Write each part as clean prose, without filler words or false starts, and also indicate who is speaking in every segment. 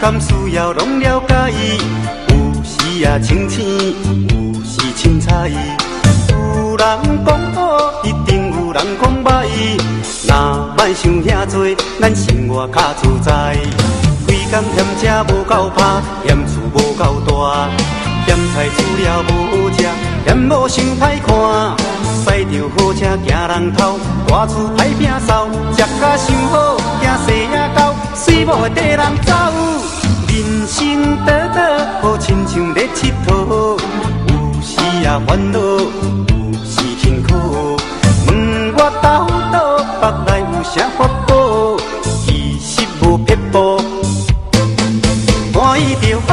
Speaker 1: 敢需要拢了解，有时啊清醒，有时凊彩。有人讲好，一定有人讲歹。若莫想遐多，咱生活较自在。规工嫌吃无够拍，嫌厝无够大，嫌菜煮了无好食，嫌某想歹看。驶着好车行人头，大厝歹摒扫，食甲伤好，惊细仔狗，水某会缀人走。人生短短，好亲像咧佚佗，有时啊烦恼，有时辛苦。问我斗倒，腹内有啥法宝？其实无撇步，欢喜就好。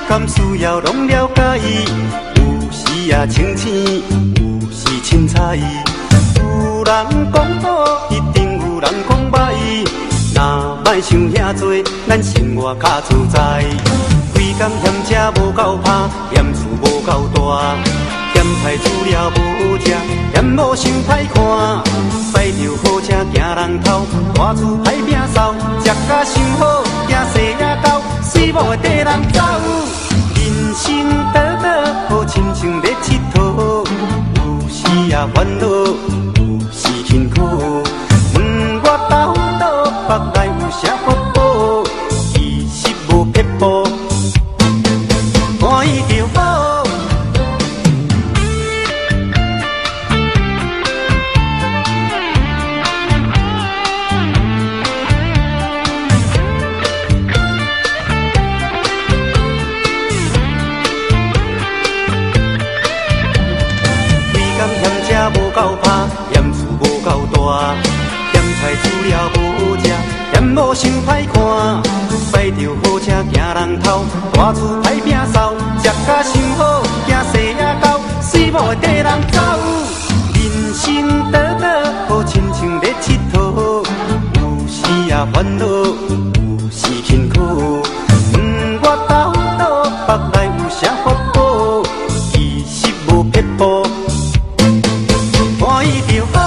Speaker 1: 敢需要拢了解，有时啊清醒，有时凊彩。有人讲好，一定有人讲歹。若莫想遐多，咱生活较自在。规工嫌吃无够拍，嫌厝无够大，嫌菜煮了无好食，嫌某想歹看。驶着好车行人头，大厝歹摒扫，食甲伤好，惊细仔狗，水某会缀人走。人生短短，好亲像咧佚佗，有时啊烦恼，有时辛苦。问我斗倒，腹内有啥法宝？其实无撇步，欢喜就好。无够拍，嫌厝无够大，嫌菜煮了无好食，嫌某想歹看。驶着好车行人头，大厝歹摒扫，食甲伤好，惊细仔狗，水某会缀人走。人生短短，好亲像咧佚佗，有时啊烦恼，有时辛苦。问我斗倒，腹内有啥法宝？其实无撇步。欢喜就好。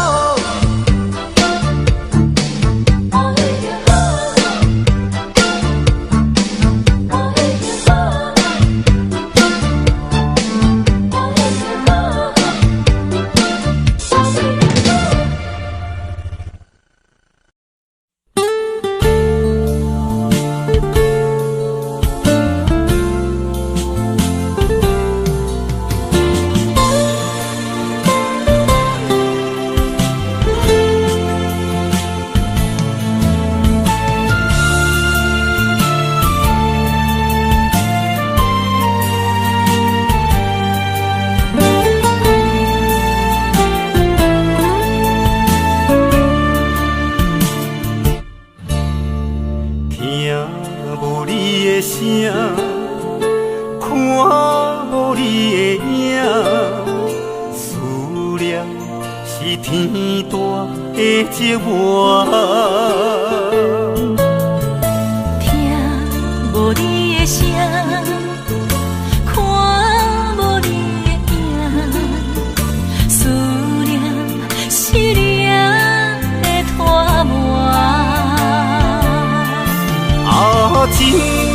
Speaker 1: 情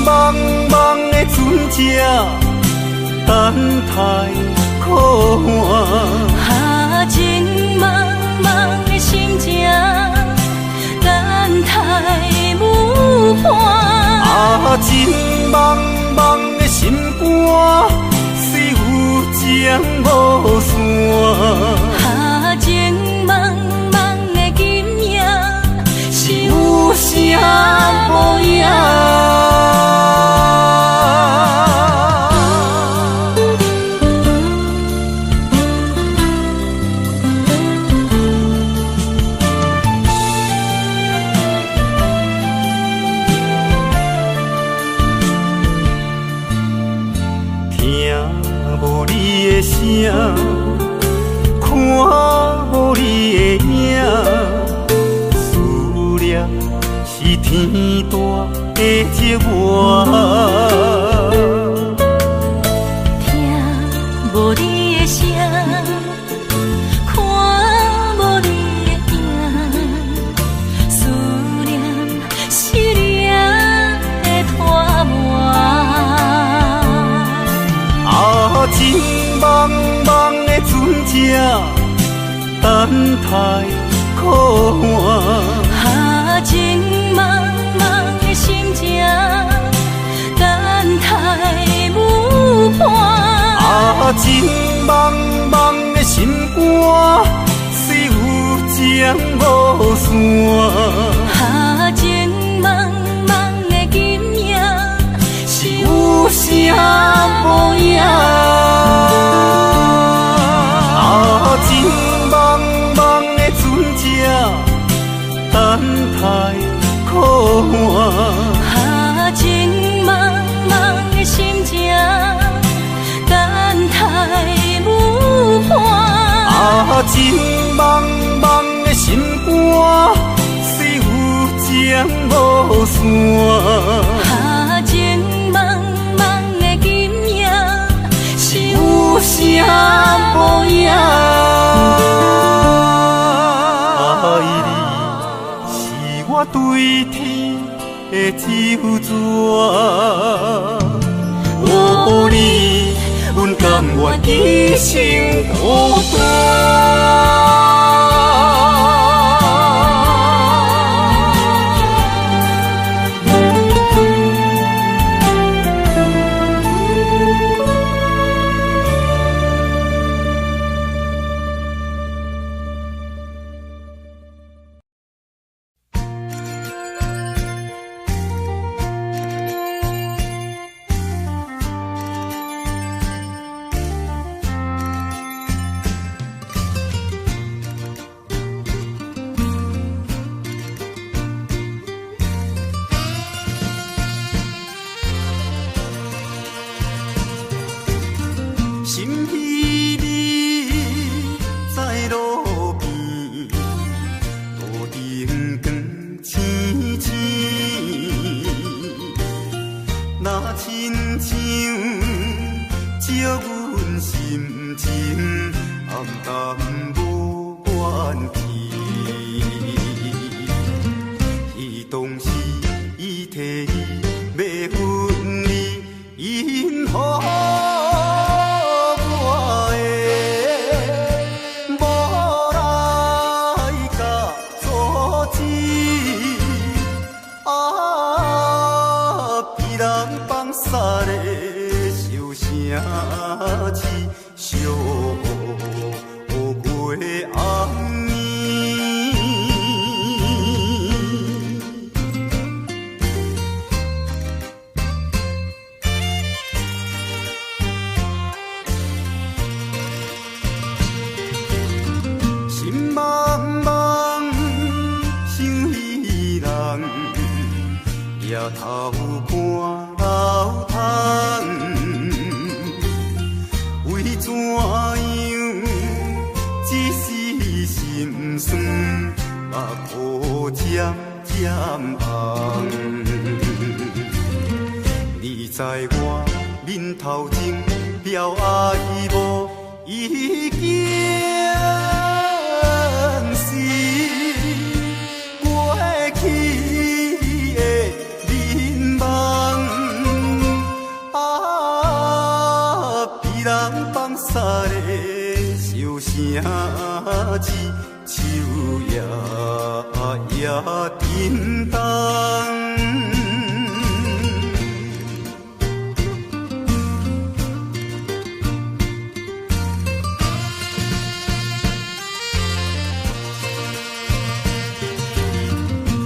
Speaker 1: 茫茫的船只，等待靠岸。情茫茫的心只，等待舞伴。情茫茫的心肝，虽有情无散。情茫茫的今夜，是有啥模样？天大会接我。
Speaker 2: 听无你的声，看无你的影，思念失恋的拖磨。
Speaker 1: 真茫茫的船只，等待靠岸。
Speaker 2: 真茫茫的心情，等待舞伴。
Speaker 1: 真茫茫的心肝，虽有江无线。
Speaker 2: 真茫茫的金影，是有啥无影？
Speaker 1: 真茫茫的船只，等待靠岸。
Speaker 2: 真茫茫的心情，等待舞伴。
Speaker 1: 真茫茫的心肝，虽有江无线。
Speaker 2: 真茫茫的金影，是有啥无影？
Speaker 1: 我对天的咒詛，无你，阮甘愿一生孤单。心稀微在路边，路灯光青青，若亲像照阮心情，暗淡无怨气。伊当时伊提要分离，因好。烧过红烟，心茫茫想伊人，夜头看老窗。怎样一时心酸，目眶渐渐红。你知我面头前了爱无？已经是过去的面梦。人放撒的笑声字，树叶也震动。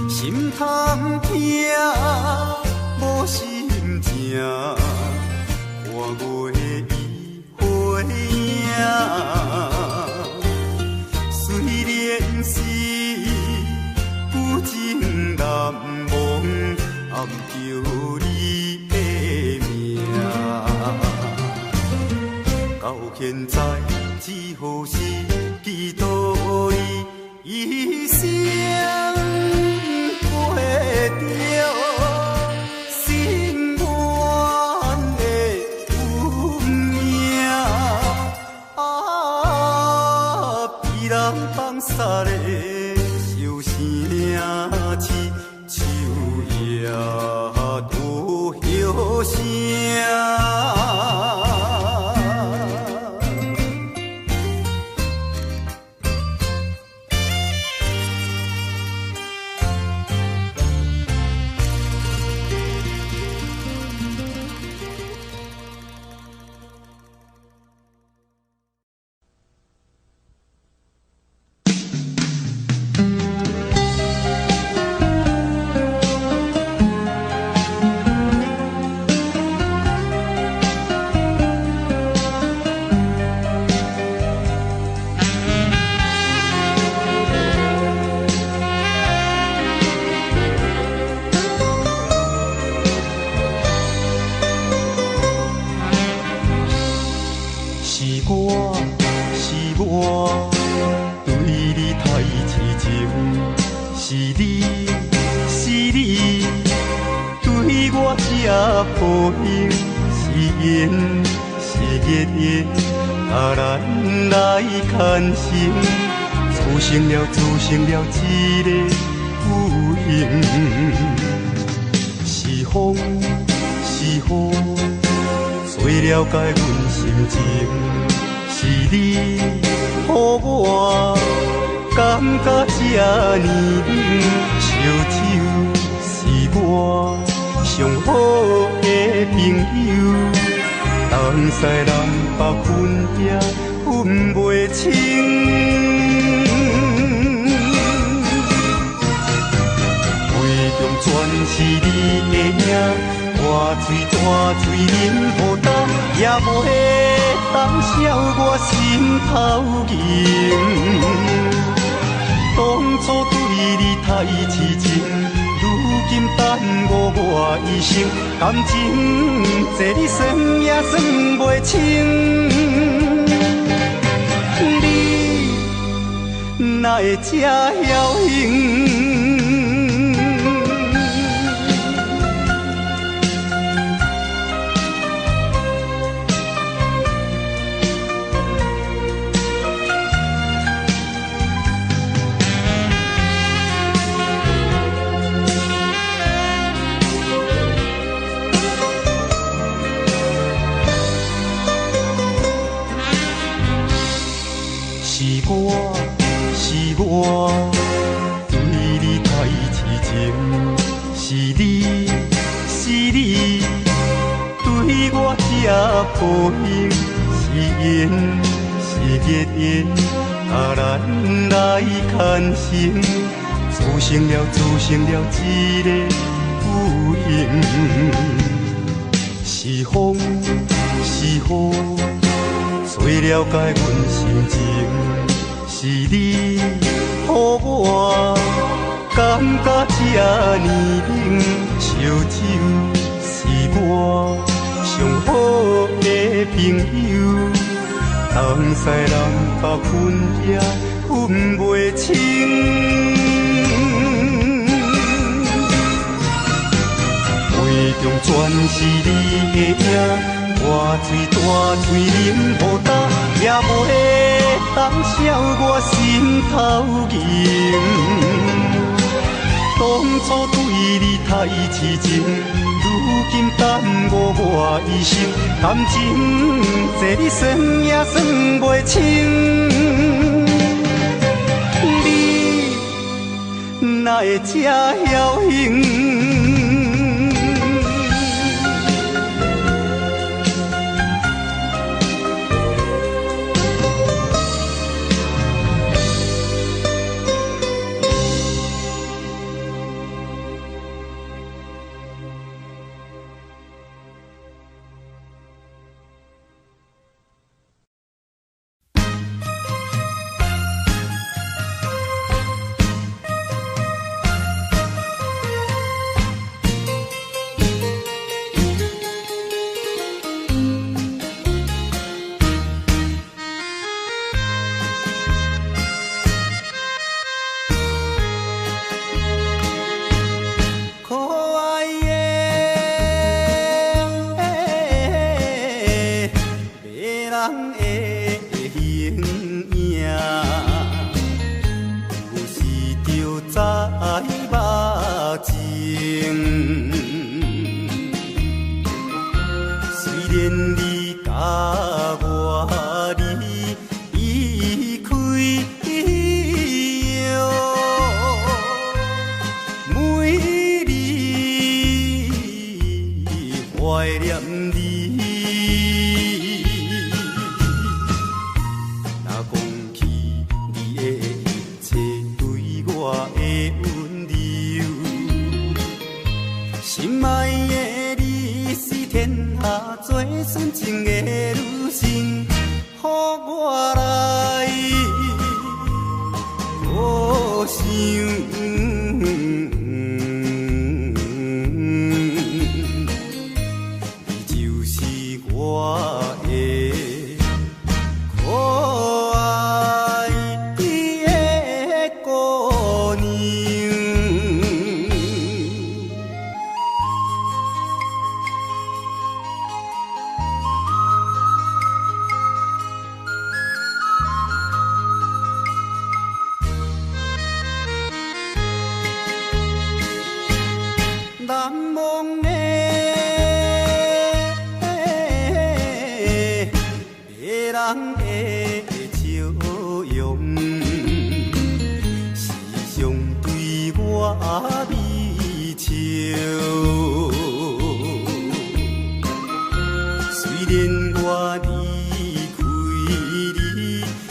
Speaker 1: 心通听，无心情，看月。虽然是旧情难忘，暗叫你的名。到现在只好是祈祷你一生过。着心愿的运命，别人放撒的笑声，亲像也都响声。对你太痴情，是你对我这抱拥，是缘是孽缘，啊咱来牵绳，组成了一个有形。是风是雨，做了解阮心情。是你，予我感觉这呢冷，烧酒是我上好的朋友，东西南北分也分袂清。胃中全是你的影，大嘴忍无当，也无当消我心头凝。当初对你太痴情，如今耽误我一生，感情这你算也算袂清。你哪会这侥幸？我对你太痴情，是你对我这抱拥，是缘是孽缘，啊咱来牵绳，组成了一个有形。是风是雨，做了解阮心情。是你，予我感觉这呢冷，烧酒是我上好的朋友，东西南北分也分袂清。胃中全是你的影，大嘴忍无当，也无当消我心头凝。当初对你太痴情，如今耽误我一生，感情这你算也算袂清。你哪会这侥幸？怀念你。若讲起你的一切对我的温柔，心爱的你是天下最纯情的女神，予我来好想。难忘的别人的笑容，时常对我微笑。虽然我离开你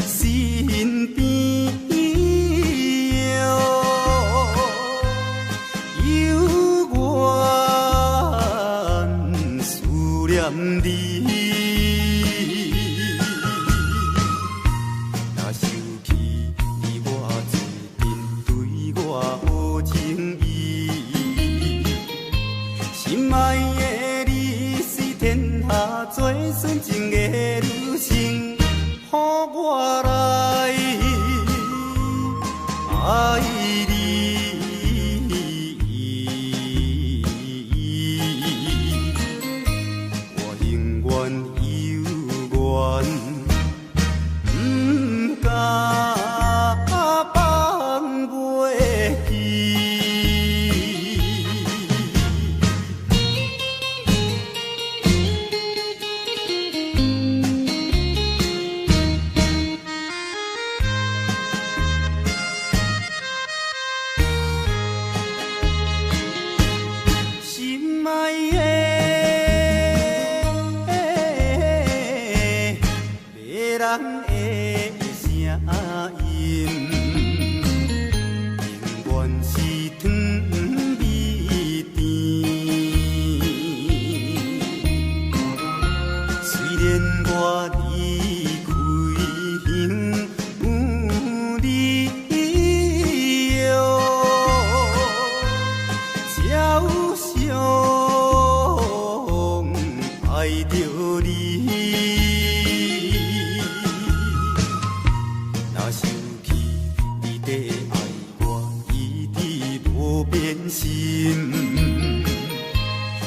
Speaker 1: 身边，你若想起你我一定对我好情意，心爱的你是天下最纯情的女神，予我来爱你。人的声音，永远是糖蜜甜。虽然我离开你了，才有上爱着你。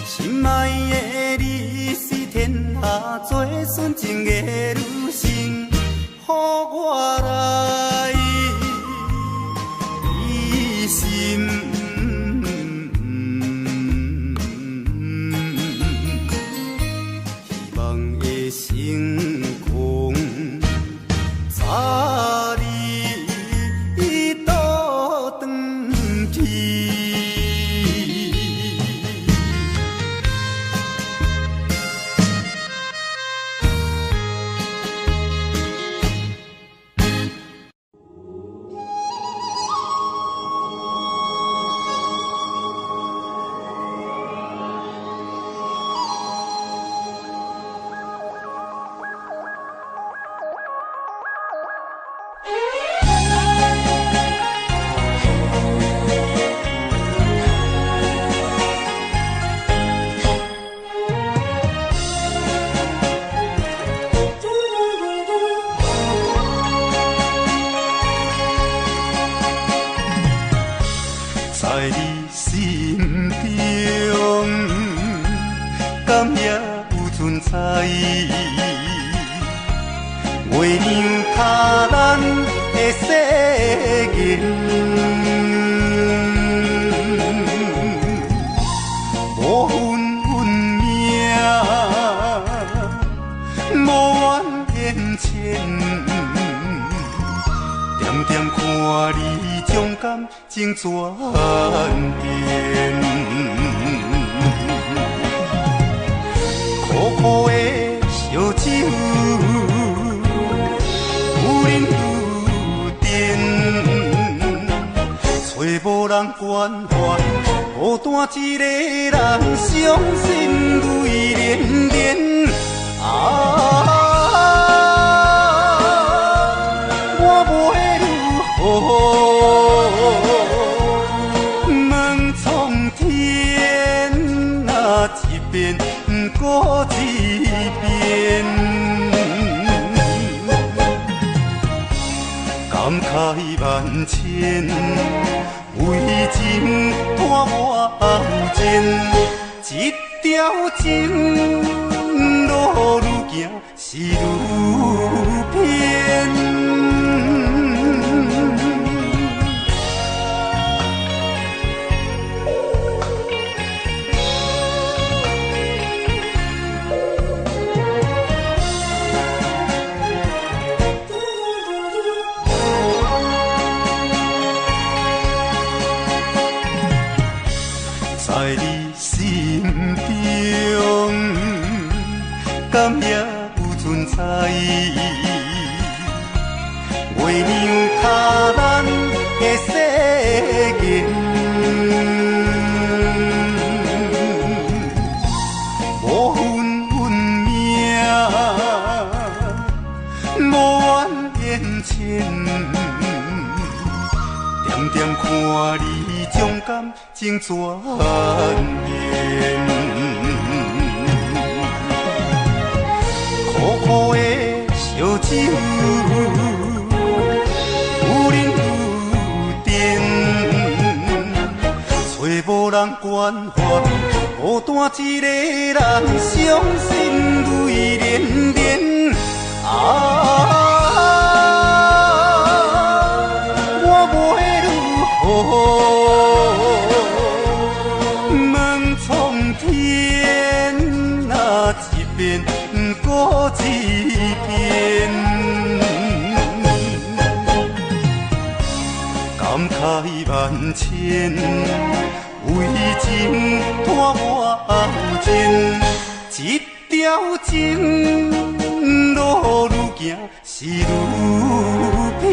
Speaker 1: 心爱的你是天下最纯情的女神，予我来依心。希望的星空早日倒转去。在你心中，敢也有存在？月亮卡咱的世界，无分运命，无缘缘牵。点点看你将感情转变，人关怀，孤单一个人伤心泪连连。我要如何问苍天啊，一遍过一遍，感慨万千，为情拖我后前，一条情路愈行是愈偏。在你心中，敢也有存在？月亮卡咱的世间，无分运命，无怨言牵。点点看你将感情转变，苦苦的烧酒，有忍有甜，找无人关怀，孤单一个人伤心泪连连。问苍天啊，一遍过一遍，感慨万千，为情拖我后前，一条情路愈行是愈偏。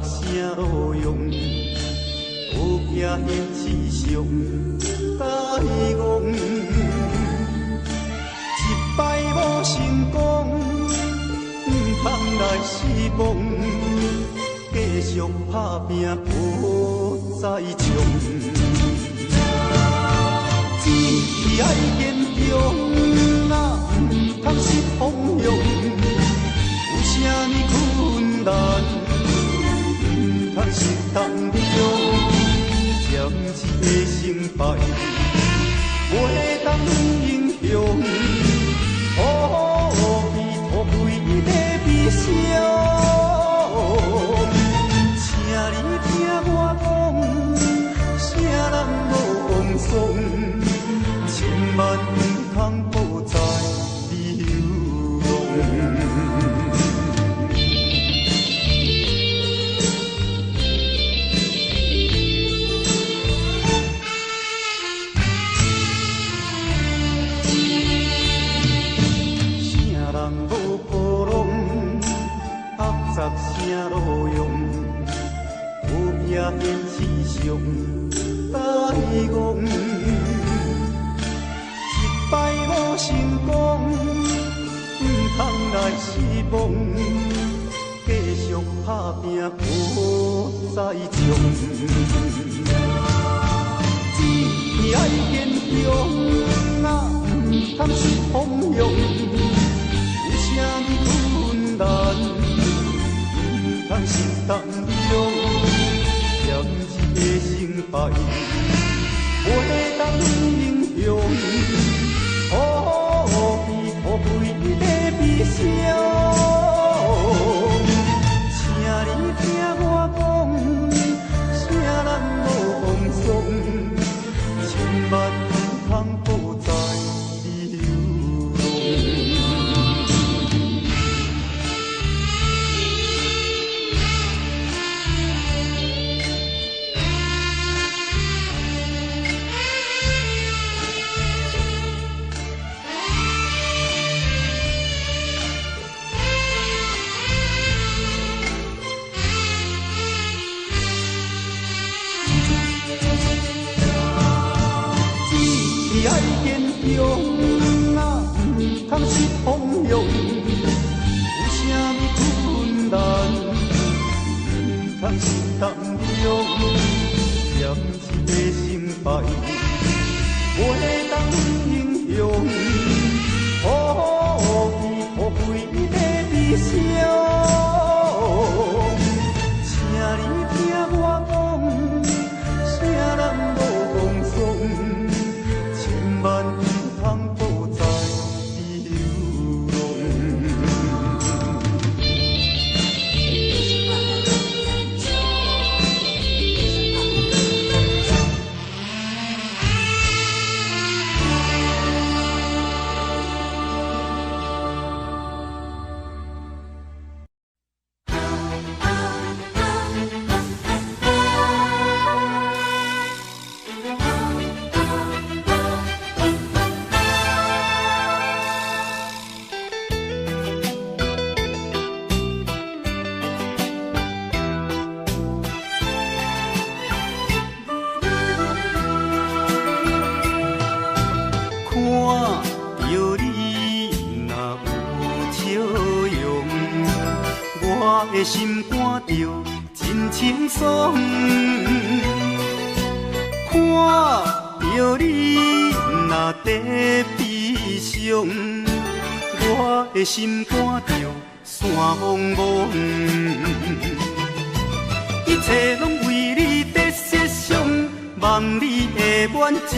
Speaker 1: 声路用，有行现世上大戆，一摆无成功，唔通来失望，继续打拼无再冲，只爱坚强，啊唔通失方向，有啥物困难？通是当中，暂时的成败，袂当英雄。伊土开在悲伤，请你听我讲，啥人无妄想，千万唔通抱在流浪。声路用，有影现世上大戆，一摆无成功，唔通来失望，继续打拼无再冲，只爱坚强，啊唔通失方向，有啥物困难？通是当中。成败，袂当英雄，土肥在悲伤。请你听我讲，啥人无风霜，千万不通抱在流浪。爱坚强啊，唔通失方向。有啥物困难，唔通心动摇。嫌一个心败，袂当英雄。土肥在悲伤。请你听我讲，啥人无风霜。万不通抱在流浪。我的心肝着真清爽，看着你若在悲伤，我的心肝着山茫茫，一切拢为你在设想，望你的满足，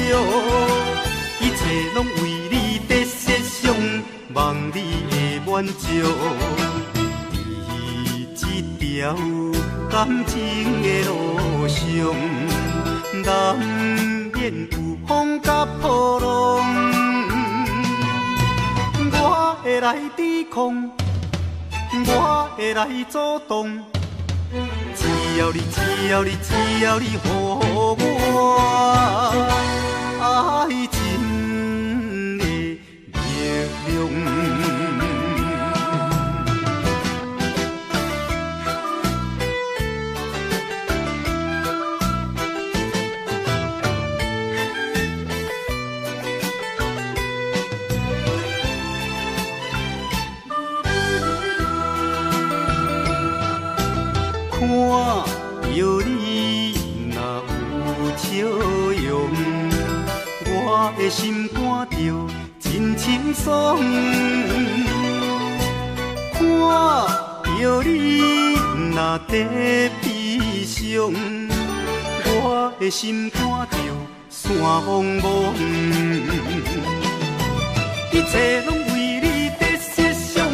Speaker 1: 一切拢为你在设想，望你的满足。条感情的路上，难免有风甲波浪。我会来抵抗，我会来阻挡。只要你予我爱情的力量。看着你若有笑容，我的心肝着真清爽。看着你若在悲伤，我的心肝着山茫茫，一切拢为你在设想，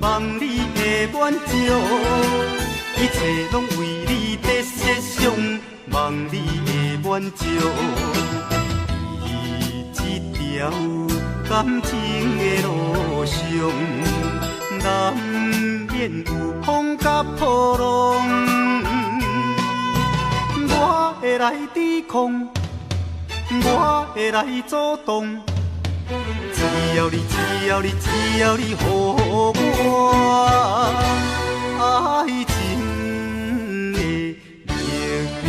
Speaker 1: 望你的满足。一切拢为你在设想，望你的满足。在这条感情的路上，难免有风甲波浪。我会来抵抗，我会来阻挡。只要你予我爱情的力量。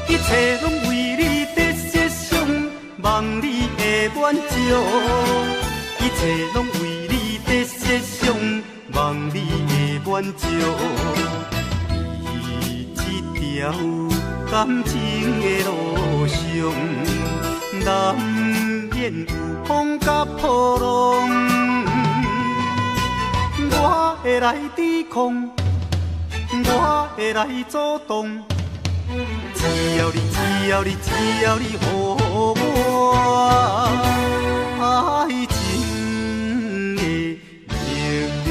Speaker 1: 一切一切拢为你在设想，望你的满足。在这条感情的路上，难免有风甲波浪，我会来抵抗，我会来阻挡。只要你予我爱情的力量。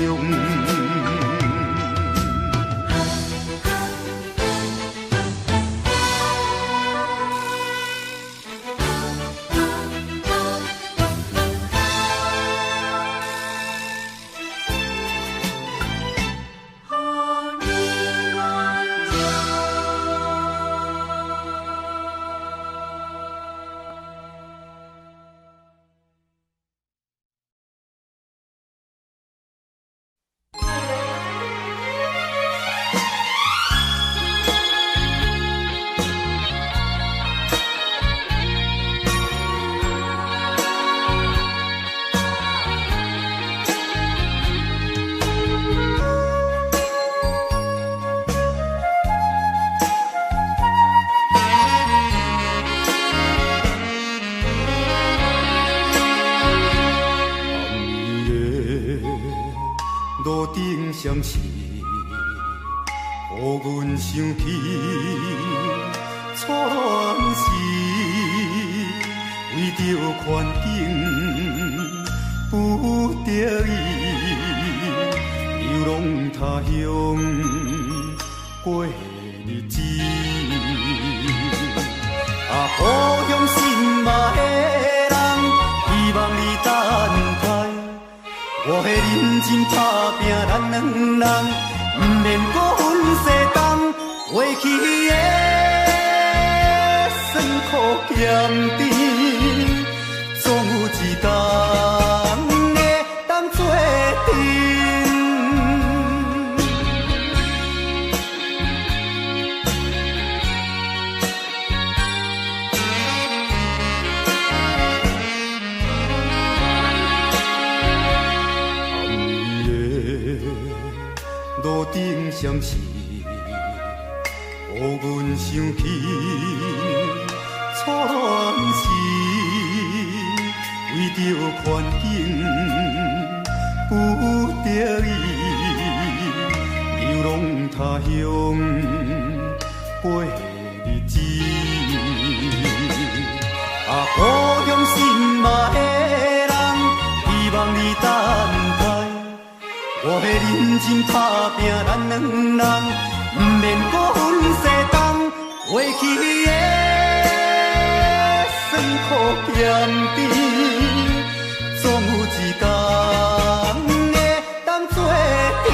Speaker 1: 相思，予阮想起初恋时，为着环境不得已，流浪他乡过日子。故乡心嘛的人，希望你等待。我会认真打拼，咱两人不免搁分西东。过去的酸苦咸甜，总有一天会当作阵。路顶相思，予阮想起初恋时，为着环境不得已，流浪他乡过日子。故乡心嘛的人，希望你等待。我会认真打拼，咱两人不免搁分西东。过去的酸苦咸甜，总有一天会当作阵。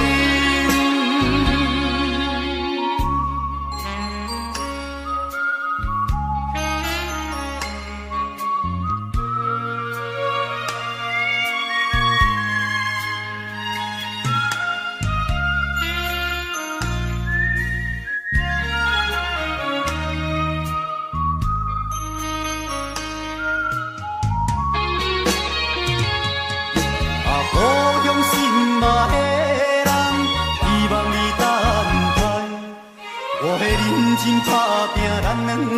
Speaker 1: 认真打拼，咱两人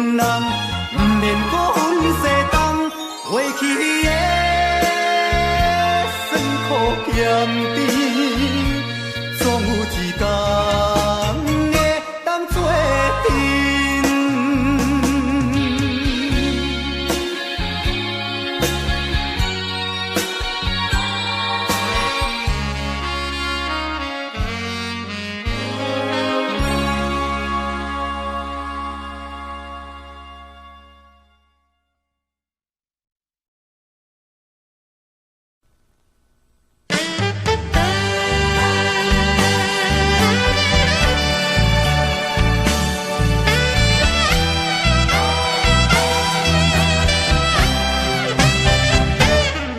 Speaker 1: 不免搁分西东。过去的酸苦咸甜，总有一天会当作阵。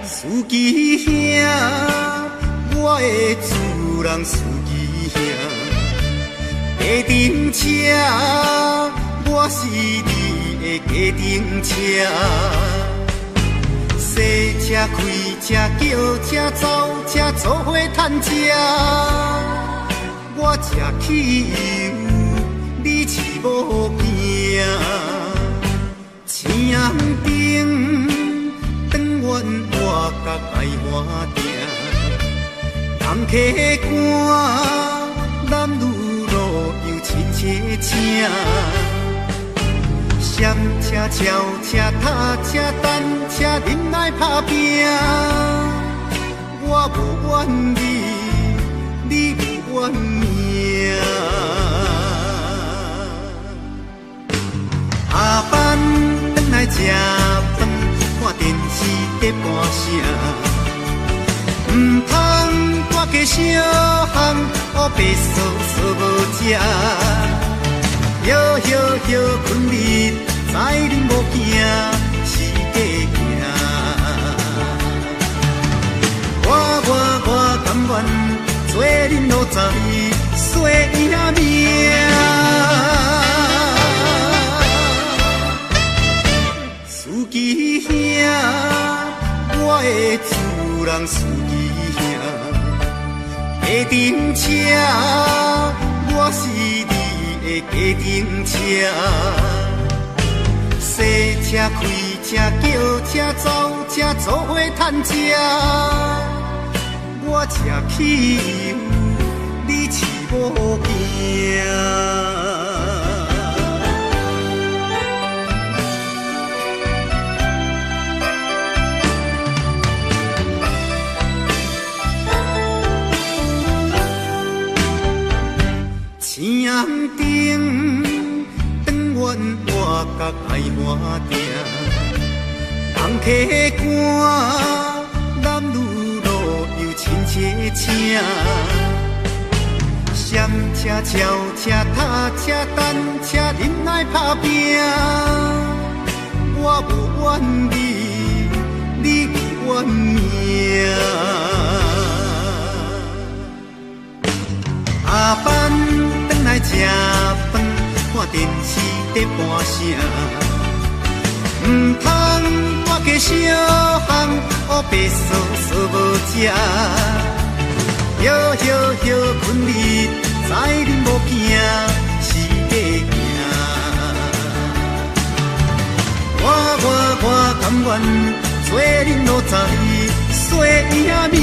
Speaker 1: 司机兄，家庭车，我是你的家庭车。三洗车开车叫车走车做伙赚吃，我吃汽油，你饲某囝。青灯长远我甲爱换定，人客赶，男女路又亲切请。闪车、超车、踏车、单车，忍耐打拼。我无怨你，你无怨命。下班转来吃饭，看电视在播声。唔通大家小巷，黑白扫扫无食。摇摇摇，困日知恁无惊，是假行。我甘愿做恁路仔，做影命。司机兄，我的主人司机兄，下停车，我是你。家庭车，洗车开车叫车走车做伙赚吃，我吃汽油，你饲某囝。青灯长远我甲爱换定，人客赶，男女路又亲切请。闪车、超车、踏车、单车，忍耐打拼。我无怨你，你无怨命。下班转来吃饭，看电视在播声。唔通大家小巷，黑白扫扫无食。摇摇摇，困日知恁无惊，是假行。我甘愿做恁路仔，做影命。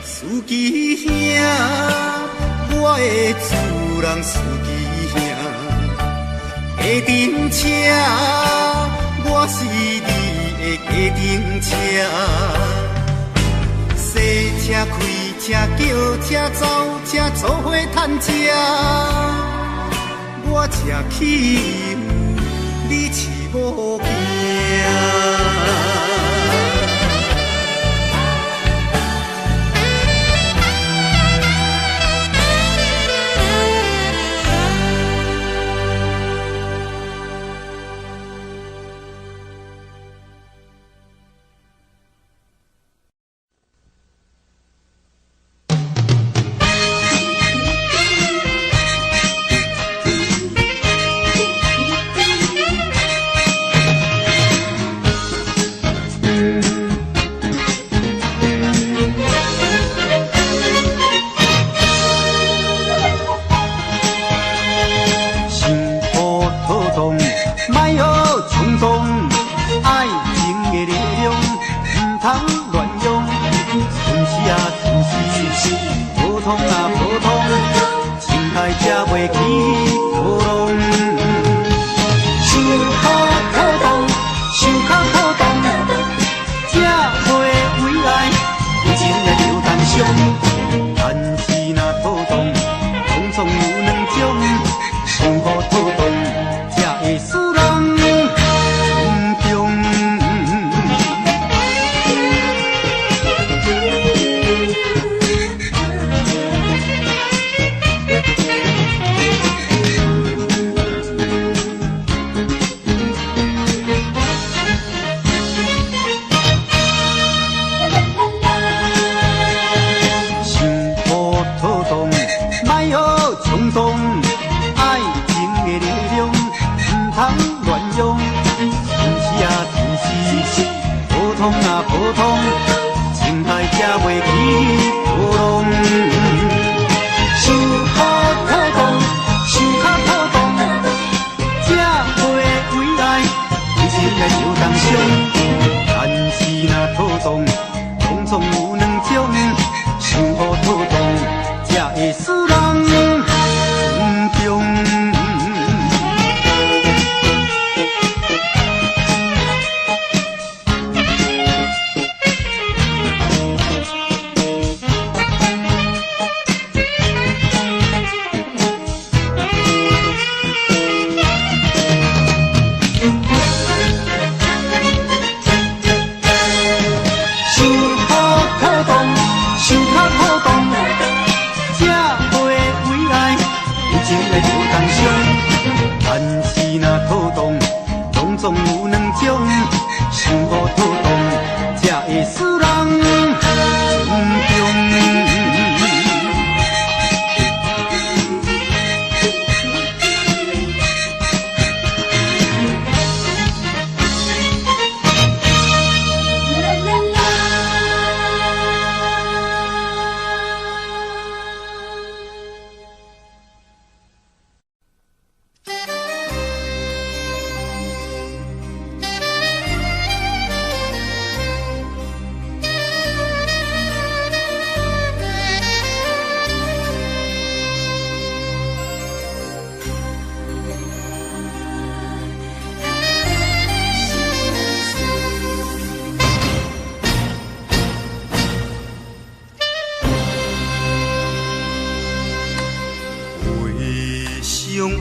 Speaker 1: 司机兄，我的主人司机兄，下停车，我是你的家庭车。洗车开车叫车走车做伙赚吃，我吃汽油，你饲某囝。通啊无通，情爱才袂去波浪。想好透动，想较透动，才会为爱为情来相当伤。但是若透动，动总有两种，想好透动，才会使人尊重。总有两种，想好透动，才会使人尊重。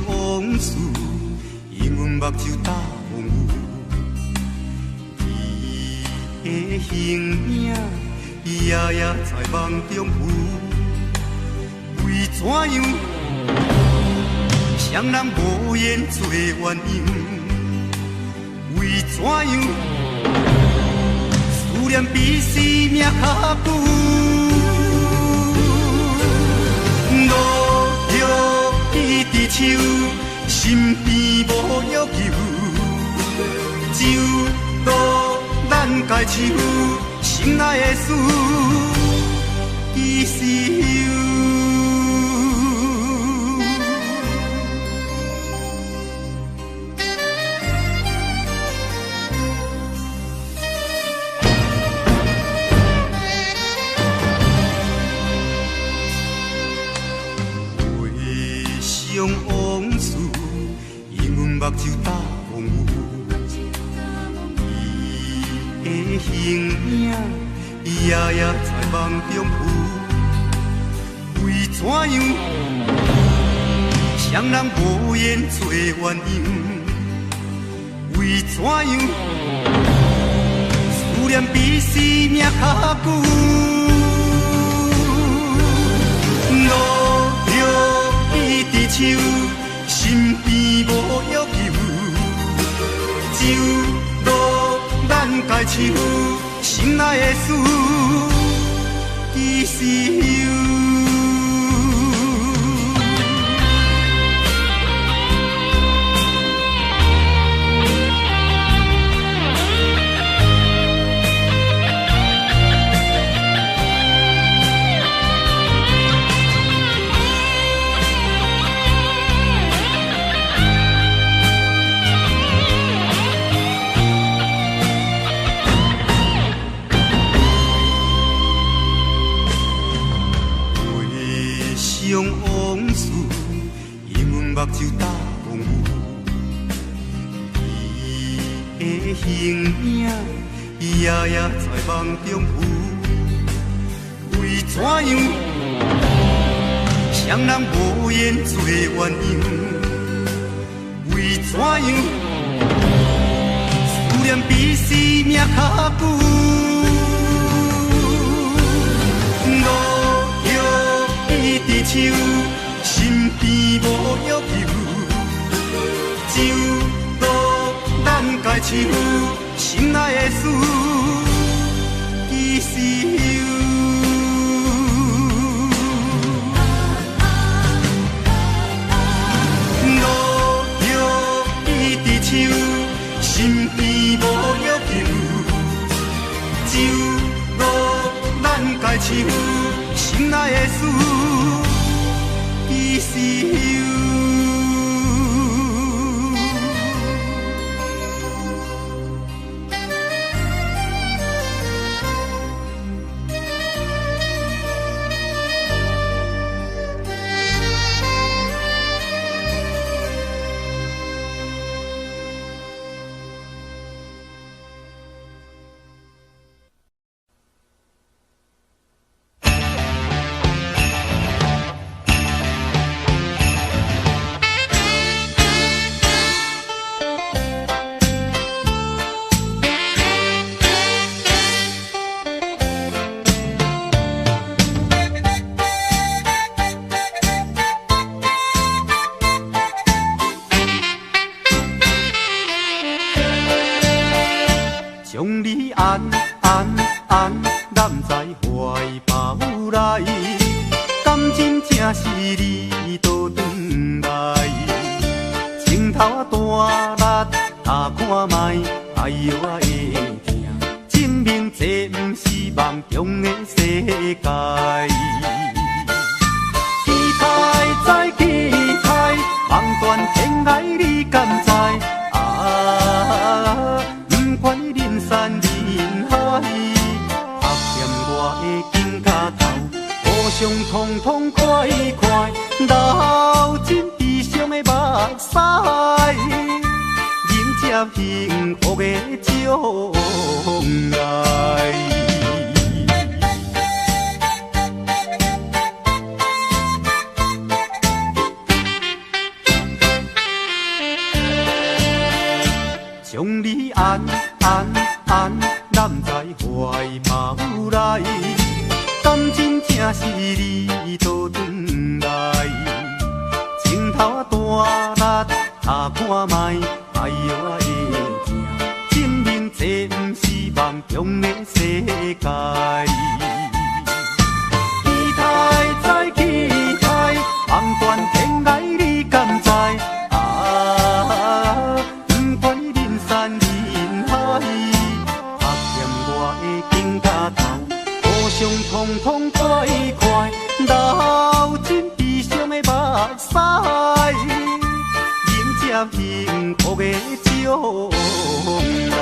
Speaker 1: 往事，因阮目睭打风雨，伊的形影夜夜在梦中浮。为怎样，双人无言做鸳鸯？为怎样，思念比生命较久？伊伫手，身边无要求，只有渡咱家手，心爱的事，伊是有。往事，因阮目睭打风雨，伊的形影夜夜在梦中浮。为怎样，双人无言做鸳鸯？为怎样，思念比生命较久？伊伫手，身边无要求，只有渡咱家手，心爱的事，伊是有。往事，因阮目睭打风雨，伊的形影夜夜在梦中浮。为怎样，双人无言做鸳鸯？为怎样，思念比生命较久？伊伫手，身边无要求，只有渡咱家手，心爱的事，伊是有。路着伊伫手，身边无要求，将你安揽在怀抱内，感情正是你倒转来，情头啊大力打看卖，哎呦啊会疼，证明这不是梦中的世界。期待再期待，望断天涯你敢知？啊！不管人山人海，拍欠我的肩胛头，互相痛痛快快，流尽悲伤的目屎，迎接幸福的将来。将你安揽在怀抱内，感情正是你倒转来，情头大力打看卖，哎呦啊会疼，证明这不是梦中的世界。期待再期待，望断天涯你敢知？相痛痛快快，流尽悲伤的目屎，迎接幸福的将来。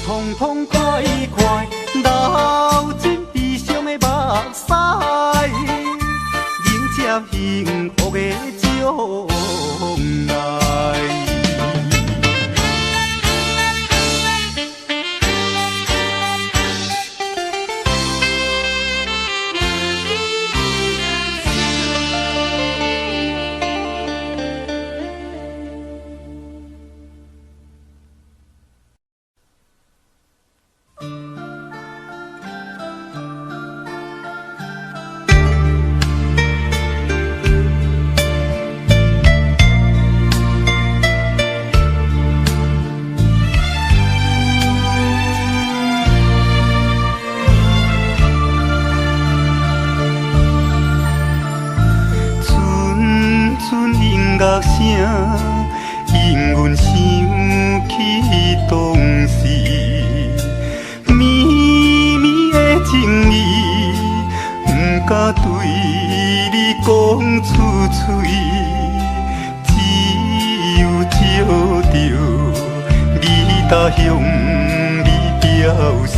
Speaker 1: 痛痛快快，流尽悲伤的目屎，迎接幸福的将来。乐声引阮想起当时绵绵的情意，不敢对你讲出嘴，只有照着你家向你表示，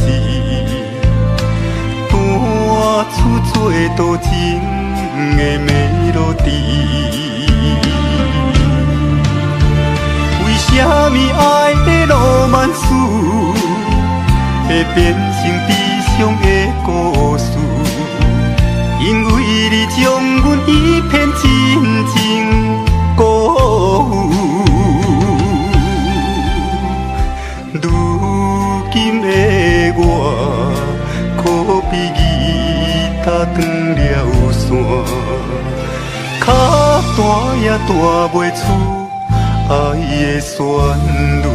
Speaker 1: 弹出做多情的melody。为什么爱的浪漫史会变成悲伤的故事？因为你将阮一片真情辜负。如今的我也弹袂出爱的旋律。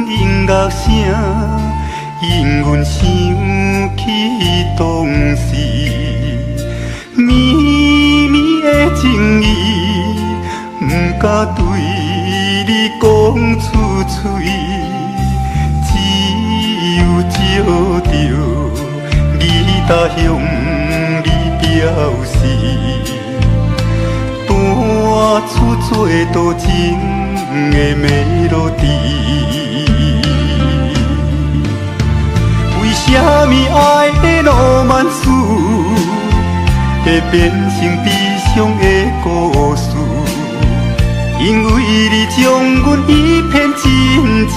Speaker 1: 音乐声引阮想起当时绵绵的情意，不敢对你讲出嘴，只有照着吉他向你表示，弹出最多情的melody。为什么爱的浪漫史会变成悲伤的故事？因为你将阮一片真情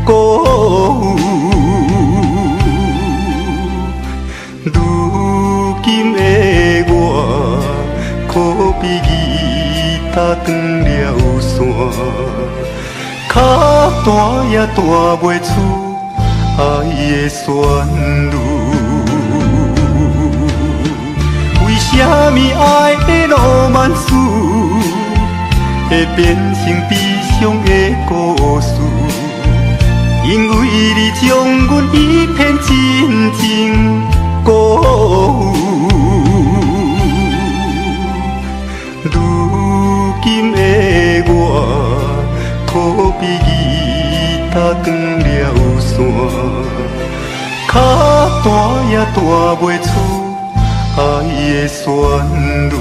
Speaker 1: 辜负。如今的我，可比吉他断了线，脚弹也弹袂出爱的旋律。为什么爱的浪漫史会变成悲伤的故事？因为你将阮一片真情辜负。如今的我，可比吉他断了线，脚弹也弹袂出爱的旋律。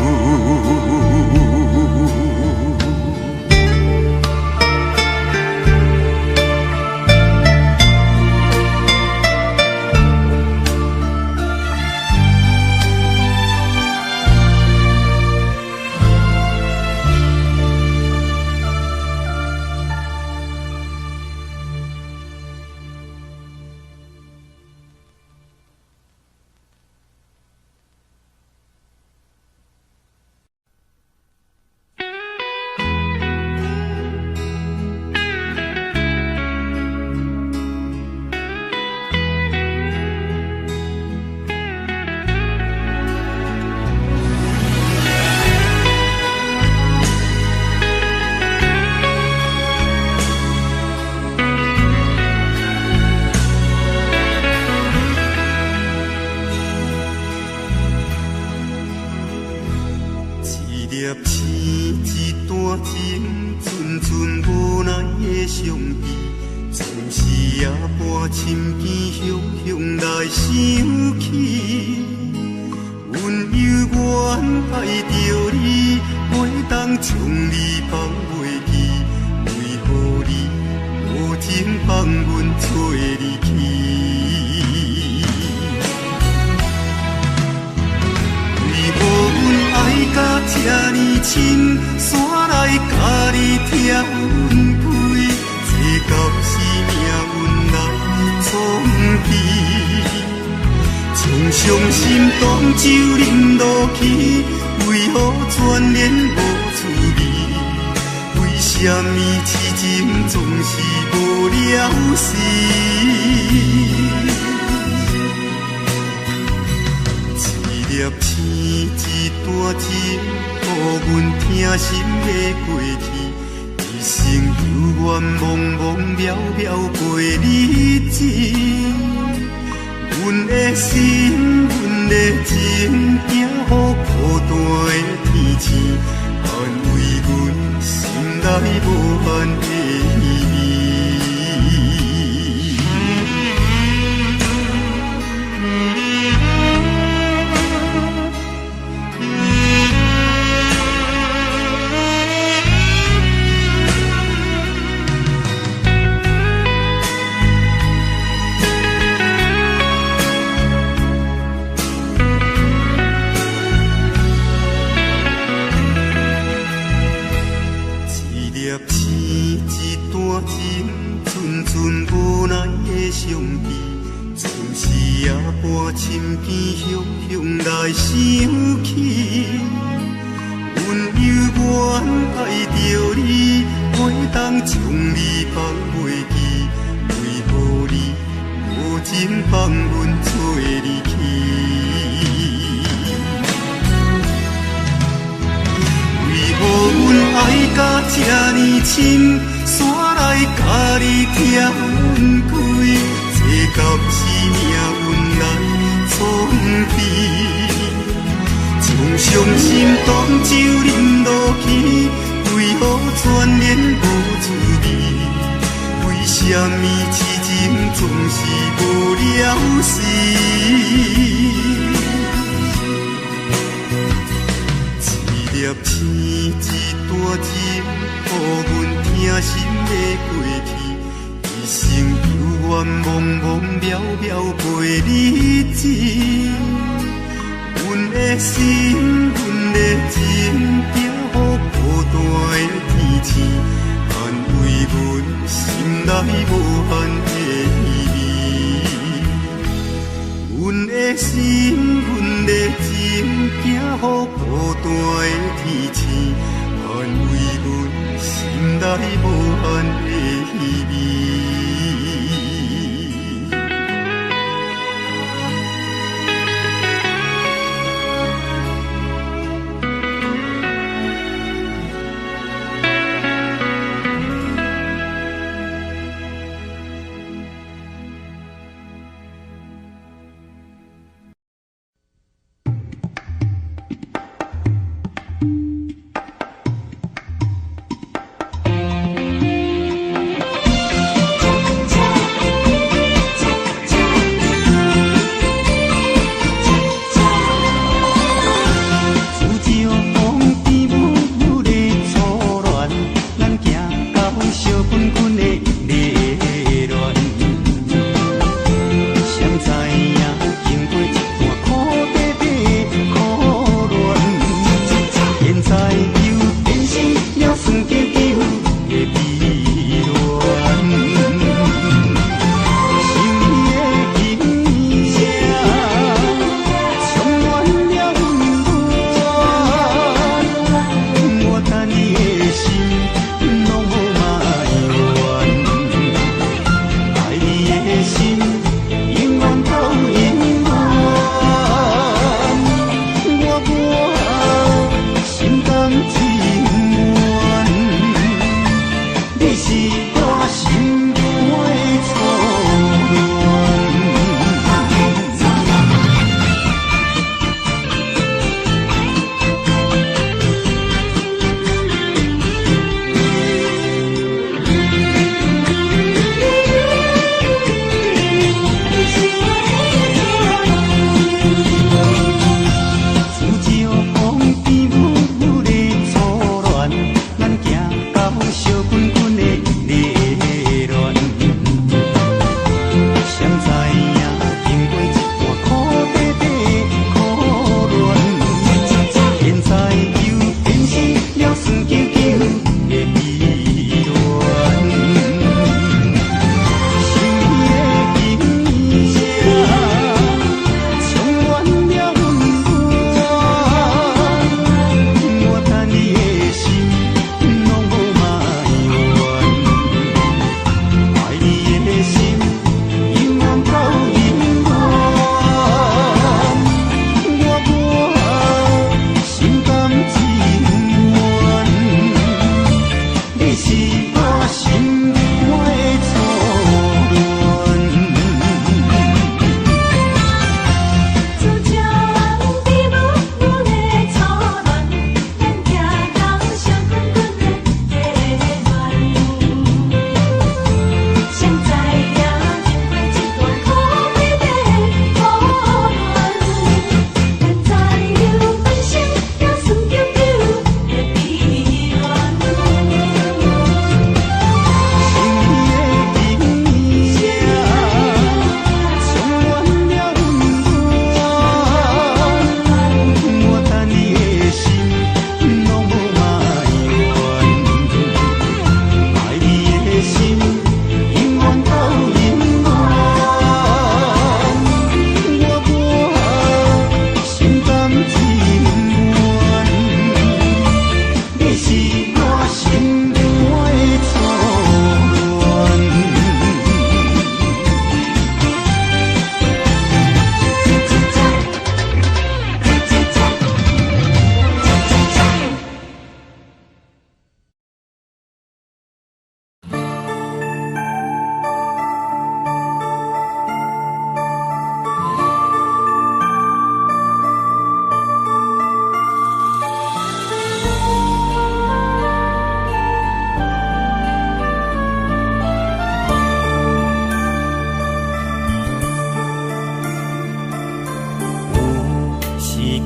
Speaker 1: 半深更雄雄来想起，阮犹原爱着你，袂当将你放袂记，为何你无情放阮做离去？为何阮爱甲这呢深，煞来甲你疼阮开？这到是命运来创治，将伤心当酒饮落去，为何全然无滋味？为什么痴情总是无了时？一粒星，一段情，予阮疼心的过去。一生犹原茫茫渺渺过日子，阮的心，阮的情，寄予孤单的天星，安慰阮心内无限的意味。阮的心，阮的情，寄予孤单的天星，安慰阮心内无限的意味。
Speaker 2: 这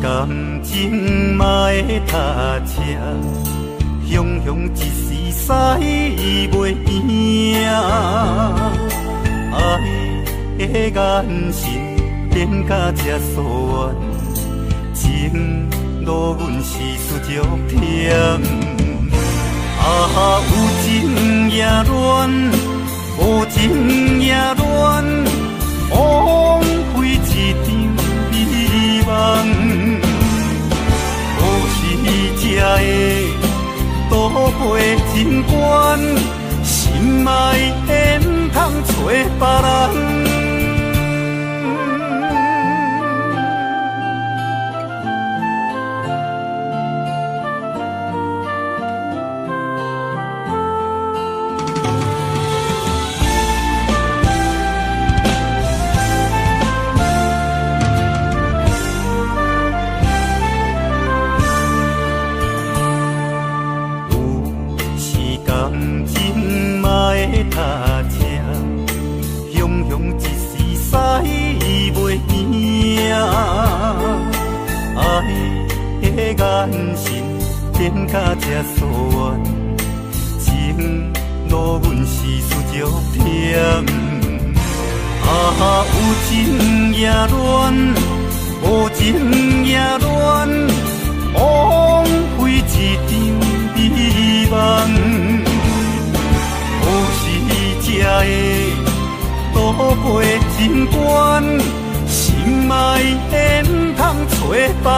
Speaker 1: 感情嘛会踏车，雄雄一时驶袂赢。爱的眼神变甲这疏远，情路阮是输足忝。有情也乱，无情也乱，枉费一场美梦。可是这个渡过情关，心爱的不通找别人。踏车，雄雄一时驶袂赢。爱的眼神变甲这疏远，情路阮是输足忝。有情也乱，无情也乱，枉费一场美梦。这个渡过情关，心爱的不通找别人。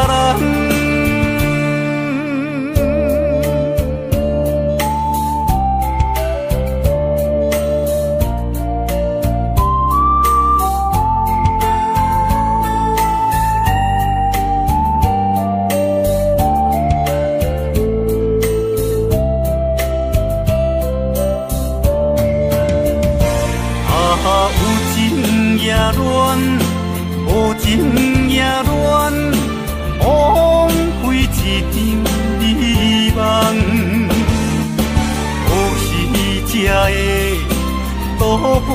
Speaker 1: 无情也乱，枉费一场美梦。可是这个渡过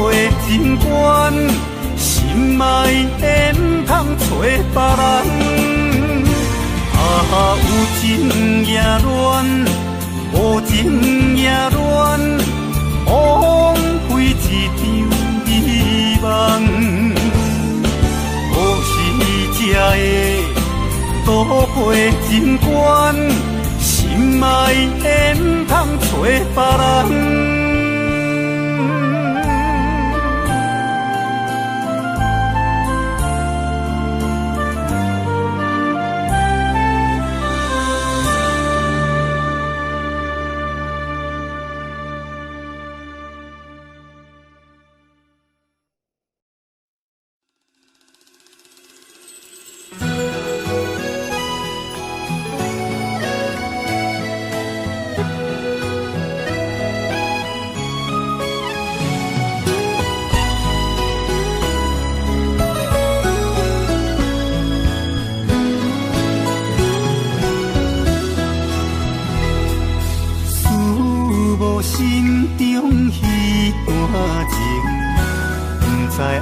Speaker 1: 情关，心爱的不通找别人。有情也乱，无情也乱，枉费一场美梦。这个渡过情关，心爱的不通找别人。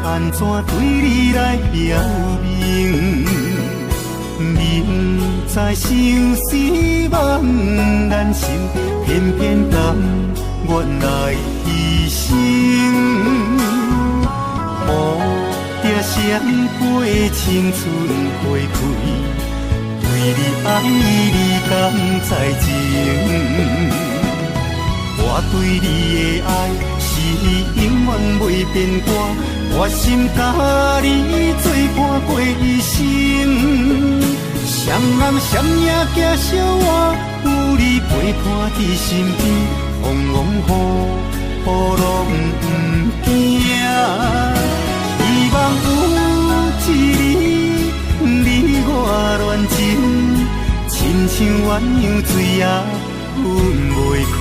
Speaker 1: 安怎对你来表明？明知相思茫然心，偏偏甘愿来牺牲。蝴蝶闪过青春花开，对你爱你甘在情。我对你的爱是永远袂变卦。我心甲你作伴过一生，双人双影行小我，有你陪伴伫身边，风风雨雨拢不惊。希望有一日你我恋情，亲像鸳鸯水也分袂开。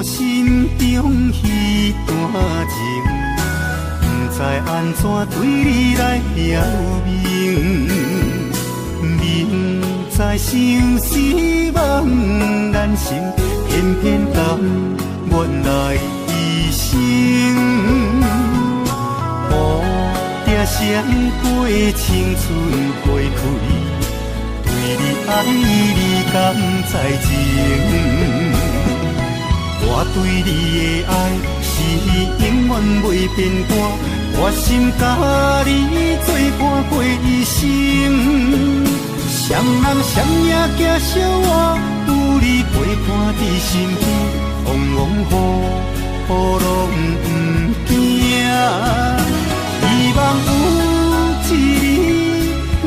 Speaker 1: 心中彼段情，不知安怎对你来表明，明知相思茫然心，偏偏甘愿来牺牲。乌蝶闪过青春花开，对你爱你敢知情？我对你的爱是永远袂变卦，我心甲你作伴过一生。双人双影行小我，有你陪伴伫身边，风风雨雨拢不惊。希望有一日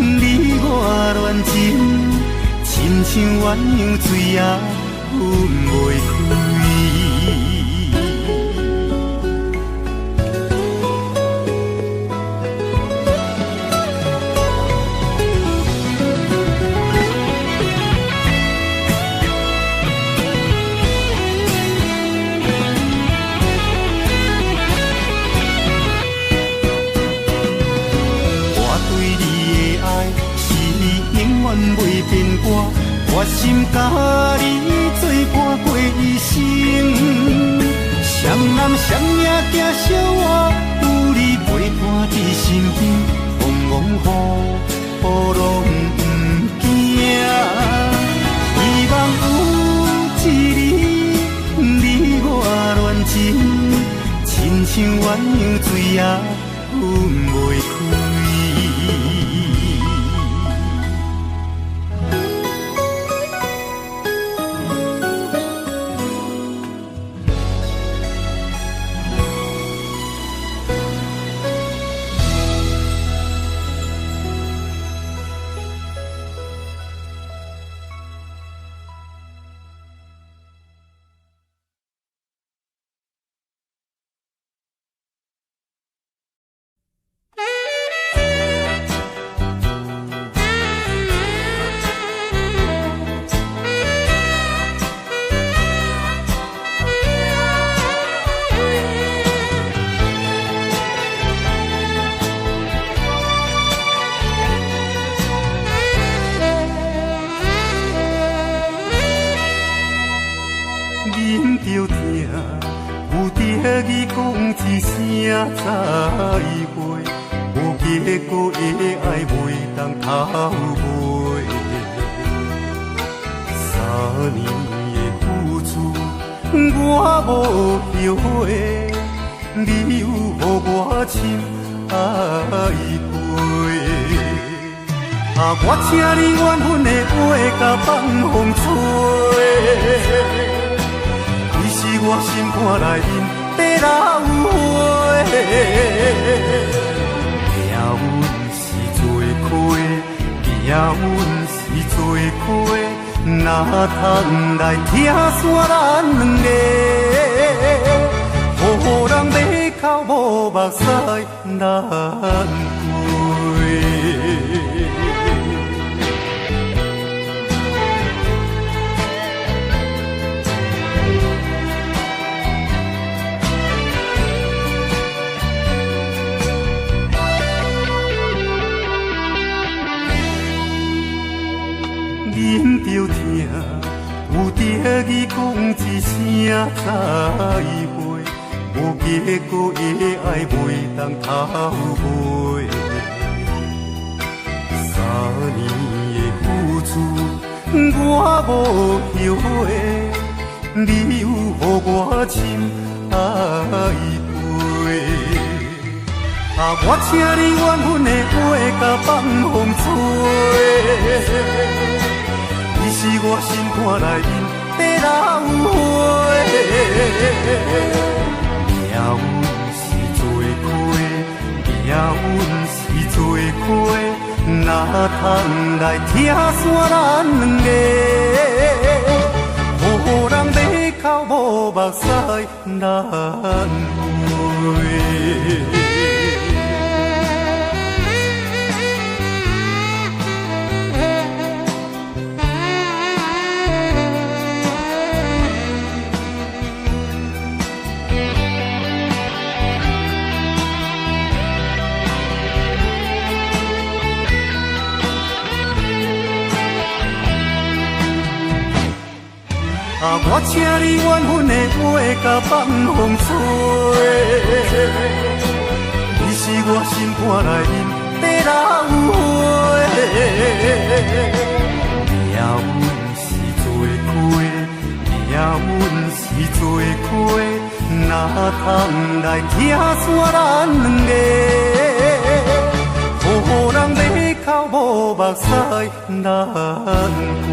Speaker 1: 你我恋情，亲像鸳鸯水也分袂开。袂变卦，我心甲你作伴过一生。双人双影行小我，有你陪伴伫身边，风风雨雨拢不惊。希望有一日你我恋情，亲像鸳鸯水也分袂开。结果的爱袂当偷买，3年的付出我无后悔，你有予我深爱过。我请你缘分的话甲放风吹，其实我心肝内面在流花。命运是做亏，命运是做亏，哪通来拆散咱两个？予人马口无目屎难过。忍着疼，有得伊讲一声再会，无结果的爱袂当偷买。3年的付出我无后悔，你有予我深爱过。我请你缘分的话甲放风吹。是我心肝内面在流花，命运是做亏，命运是做亏，哪通来拆散咱两个？予人马口无目屎难过。我请你怨阮的话甲放风吹，你是我心肝内面的老花。命运是做伙，命运是做伙，哪通来听煞咱两个？予人马口无目屎难归。